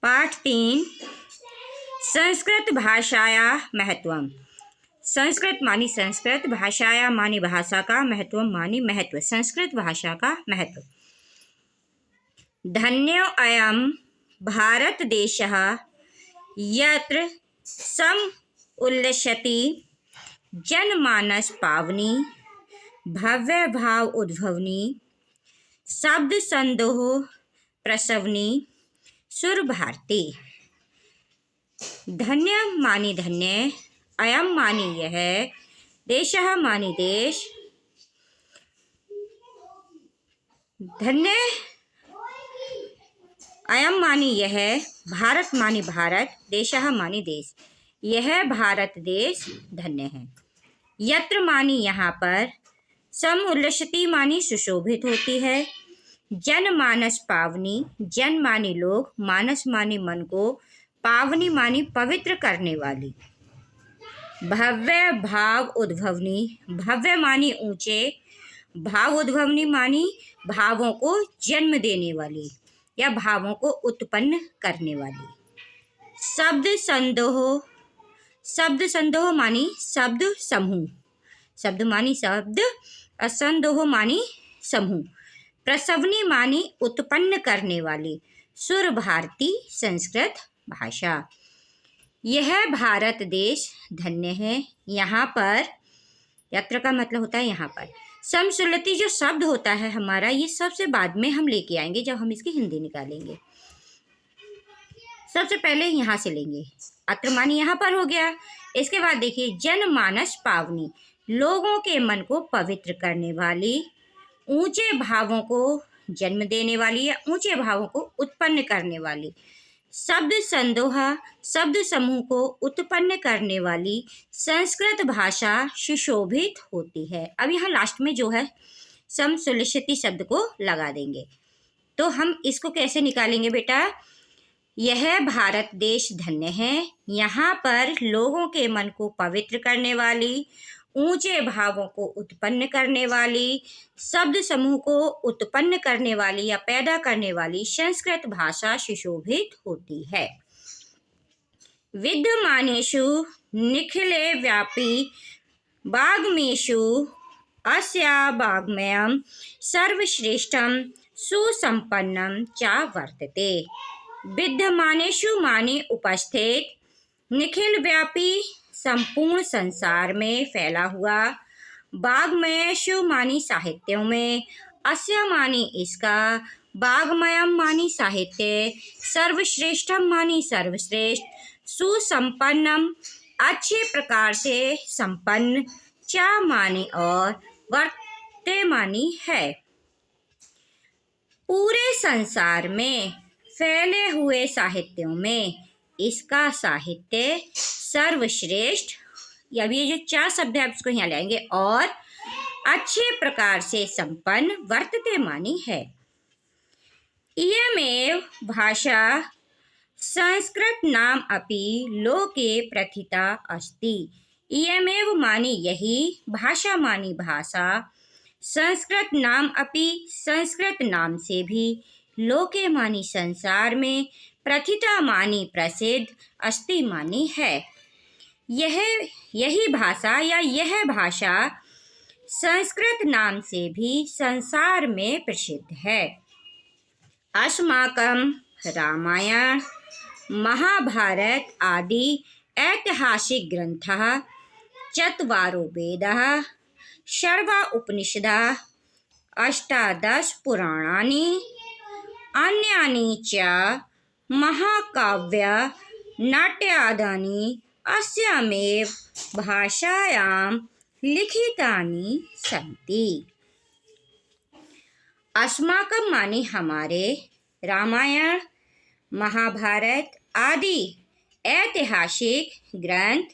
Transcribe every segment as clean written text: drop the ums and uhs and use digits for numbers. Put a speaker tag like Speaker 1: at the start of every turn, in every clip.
Speaker 1: पाठ 3 संस्कृत भाषाया महत्वम। संस्कृत मानी संस्कृत, भाषाया मानी भाषा का, महत्व मानी महत्व, संस्कृत भाषा का महत्व। धन्यो अयम भारत देशः यत्र सम उल्लसति जनमानस पावनी भव्य भाव उद्भवनी शब्द संदोह प्रसवनी सुर भारती। धन्य मानी धन्य, अयम मानी यह, देशः मानी देश, धन्य अयम मानी यह, भारत मानी भारत, देशः मानी देश, यह भारत देश धन्य है। यत्र मानी यहाँ पर, सम उल्लसति मानी सुशोभित होती है, जनमानस पावनी, जन मानी लोग, मानस मानी मन को, पावनी मानी पवित्र करने वाली, भव्य भाव उद्भवनी, भव्य मानी ऊंचे, भाव उद्भवनी मानी भावों को जन्म देने वाली या भावों को उत्पन्न करने वाली। शब्द संदोह, शब्द संदोह मानी शब्द समूह, शब्द मानी शब्द, असंदोह मानी समूह, प्रसवनी मानी उत्पन्न करने वाली, सुर भारती संस्कृत भाषा। यह भारत देश धन्य है। यहाँ पर, यत्र का मतलब होता है यहाँ पर। समसुलति जो शब्द होता है हमारा, ये सबसे बाद में हम लेके आएंगे जब हम इसकी हिंदी निकालेंगे। सबसे पहले यहाँ से लेंगे, अत्र मानी यहाँ पर हो गया। इसके बाद देखिए, जनमानस पावनी, लोगों के मन को पवित्र करने वाली, ऊंचे भावों को जन्म देने वाली या ऊंचे भावों को उत्पन्न करने वाली, शब्द संदोहा, शब्द समूह को उत्पन्न करने वाली संस्कृत भाषा सुशोभित होती है। अब यहाँ लास्ट में जो है समसुलसति शब्द को लगा देंगे। तो हम इसको कैसे निकालेंगे बेटा? यह भारत देश धन्य है। यहाँ पर लोगों के मन को पवित्र करने वाली, ऊंचे भावों को उत्पन्न करने वाली, शब्द समूह को उत्पन्न करने वाली या पैदा करने वाली संस्कृत भाषा सुशोभित होती है। विद्यमानेषु निखिले व्यापी वाग्मीषु अस्या वाग्मयं सर्वश्रेष्ठं सुसंपन्नं च वर्तते। विद्यमानेषु माने उपस्थित, निखिल व्यापी संपूर्ण संसार में फैला हुआ, वाग्मयेषु मानी साहित्यों में, अस्य मानी इसका, वाग्मयम मानी साहित्य, सर्वश्रेष्ठम मानी सर्वश्रेष्ठ, सुसंपन्नम अच्छे प्रकार से संपन्न, च मानी और, वर्ते मानी है। पूरे संसार में फैले हुए साहित्यों में इसका साहित्य सर्वश्रेष्ठ, या ये जो चार शब्द है उसको यहाँ लाएंगे, और अच्छे प्रकार से संपन्न, वर्तते मानी है। इयमेव भाषा संस्कृत नाम अपि लोके प्रथिता अस्ति। इयमेव मानी यही, भाषा मानी भाषा, संस्कृत नाम अपि संस्कृत नाम से भी, लोके मानी संसार में, प्रथिता मानी प्रसिद्ध, अस्ति मानी है। यही भाषा या यह भाषा संस्कृत नाम से भी संसार में प्रसिद्ध है। अस्माकं रामायण महाभारत आदि ऐतिहासिक ग्रंथः, चत्वारो वेदाः, षड्वा उपनिषदः, अष्टादश पुराणानि, अन्यानि च महाकाव्य नाट्यादीनि अस्यामेव भाषायां लिखितानि सन्ति। अस्माकं मानी हमारे, रामायण महाभारत आदि ऐतिहासिक ग्रंथ,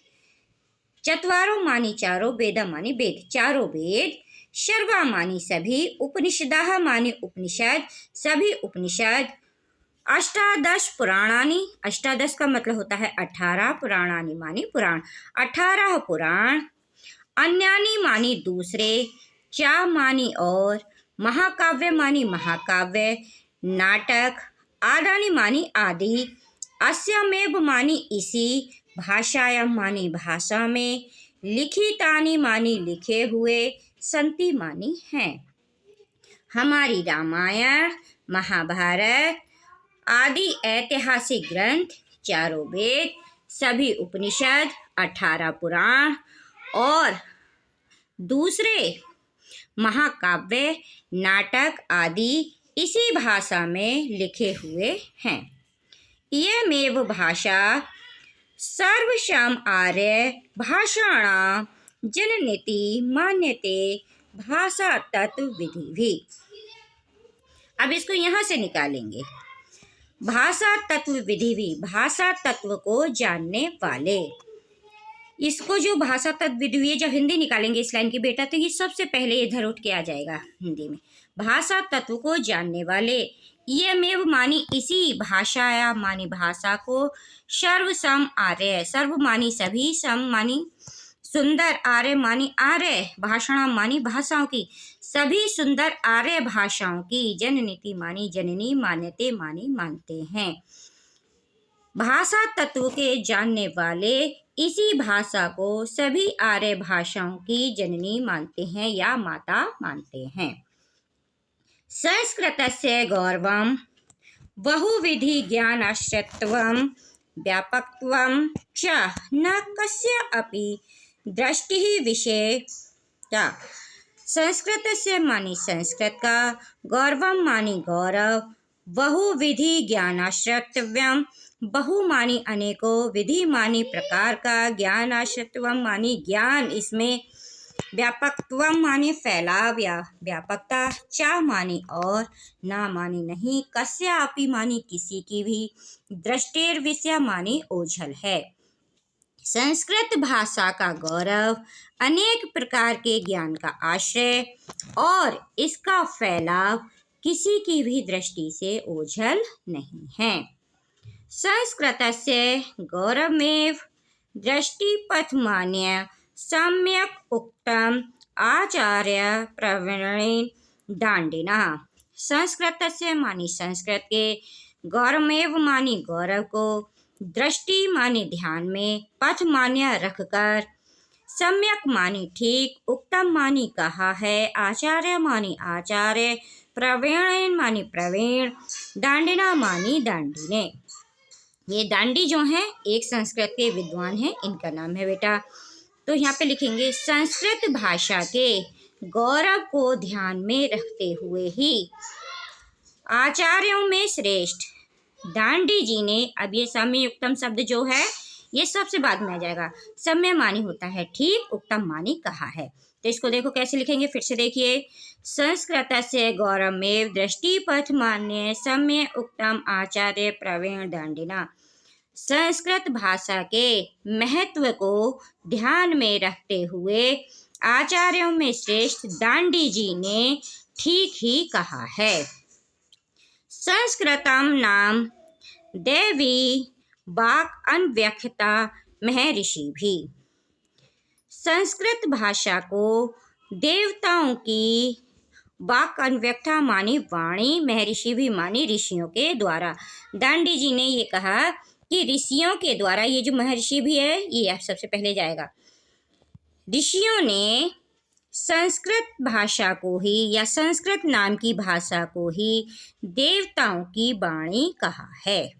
Speaker 1: चत्वारों मानी चारों, वेदा मानी वेद, चारों वेद, सर्वा मानी सभी, उपनिषदः मानी उपनिषद, सभी उपनिषद, अष्टादश पुराणानि, अष्टादश का मतलब होता है 18, पुराणानि मानी पुराण, 18 पुराण, अन्यानि मानी दूसरे, चा मानी और, महाकाव्य मानी महाकाव्य, नाटक, आदानी मानी आदि, अस्यमेव मानी इसी, भाषायां मानी भाषा में, लिखितानि मानी लिखे हुए, संति मानी हैं। हमारी रामायण, महाभारत आदि ऐतिहासिक ग्रंथ, चारों वेद, सभी उपनिषद, 18 पुराण और दूसरे महाकाव्य, नाटक आदि इसी भाषा में लिखे हुए हैं। इयमेव भाषा सर्वसम आर्य भाषाणां जननीति मान्यते भाषा तत्व विधि भी। अब इसको यहाँ से निकालेंगे। भाषा तत्व विधि भी, भाषा तत्व को जानने वाले। इसको जो भाषा तत्व विधि, जब हिंदी निकालेंगे इस लाइन की बेटा, तो ये सबसे पहले इधर उठ के आ जाएगा हिंदी में। भाषा तत्व को जानने वाले, इयमेव मानी इसी, भाषाया मानी भाषा को, सर्वसम आर्य, सर्व मानी सभी, सम मानी सुंदर, आर्य मानी आर्य, भाषणा मानी भाषाओं की, सभी सुंदर आर्य भाषाओं की, जननीति मानी जननी, मान्यते मानी मानते हैं। भाषा तत्व के जानने वाले इसी भाषा को सभी आर्य भाषाओं की जननी मानते हैं या माता मानते हैं। संस्कृतस्य गौरवं बहुविधि ज्ञानाश्रयत्वं व्यापकत्वं च न कस्यापि दृष्टिः विषयता। संस्कृत से मानी संस्कृत का, गौरवम मानी गौरव, बहुविधि ज्ञानाश्रयत्वम, बहु मानी अनेकों, विधि मानी प्रकार का, ज्ञानाश्रयत्वम मानी ज्ञान इसमें, व्यापकत्वम मानी फैलाव या व्यापकता, चा मानी और, ना मानी नहीं, कस्यापि मानी किसी की भी, दृष्टिर विषय मानी ओझल है। संस्कृत भाषा का गौरव अनेक प्रकार के ज्ञान का आश्रय और इसका फैलाव किसी की भी दृष्टि से ओझल नहीं है। संस्कृतस्य गौरवमेव दृष्टिपथमान्य सम्यक् उक्तम आचार्य प्रवीणेन दांडिना। संस्कृतस्य मानी संस्कृत के, गौरवमेव मानी गौरव को, दृष्टि मानी ध्यान में, पथ मान्य रखकर, सम्यक मानी ठीक, उक्तम मानी कहा है, आचार्य मानी आचार्य, प्रवीण मानी प्रवीण, दांडिना मानी दांडिने। ये दांडी जो हैं एक संस्कृत के विद्वान हैं, इनका नाम है बेटा। तो यहाँ पे लिखेंगे संस्कृत भाषा के गौरव को ध्यान में रखते हुए ही आचार्यों में श्रेष्ठ दांडी जी ने, अब ये सम्य उक्तम शब्द जो है ये सबसे बाद में आ जाएगा। सम्य मानी होता है ठीक, उक्तम मानी कहा है। तो इसको देखो कैसे लिखेंगे, फिर से देखिए। संस्कृतस्य गौरवमेव दृष्टिपथ मान्य सम्य उक्तम आचार्य प्रवीण दांडिना। संस्कृत भाषा के महत्व को ध्यान में रखते हुए आचार्यों में श्रेष्ठ दांडी जी ने ठीक ही कहा है। संस्कृतम नाम देवी वाक् अनव्यक्ता महर्षि भी। संस्कृत भाषा को देवताओं की वाक् अनव्यक्ता मानी वाणी, महर्षि भी मानी ऋषियों के द्वारा। दांडी जी ने ये कहा कि ऋषियों के द्वारा, ये जो महर्षि भी है ये सबसे पहले जाएगा, ऋषियों ने संस्कृत भाषा को ही या संस्कृत नाम की भाषा को ही देवताओं की वाणी कहा है।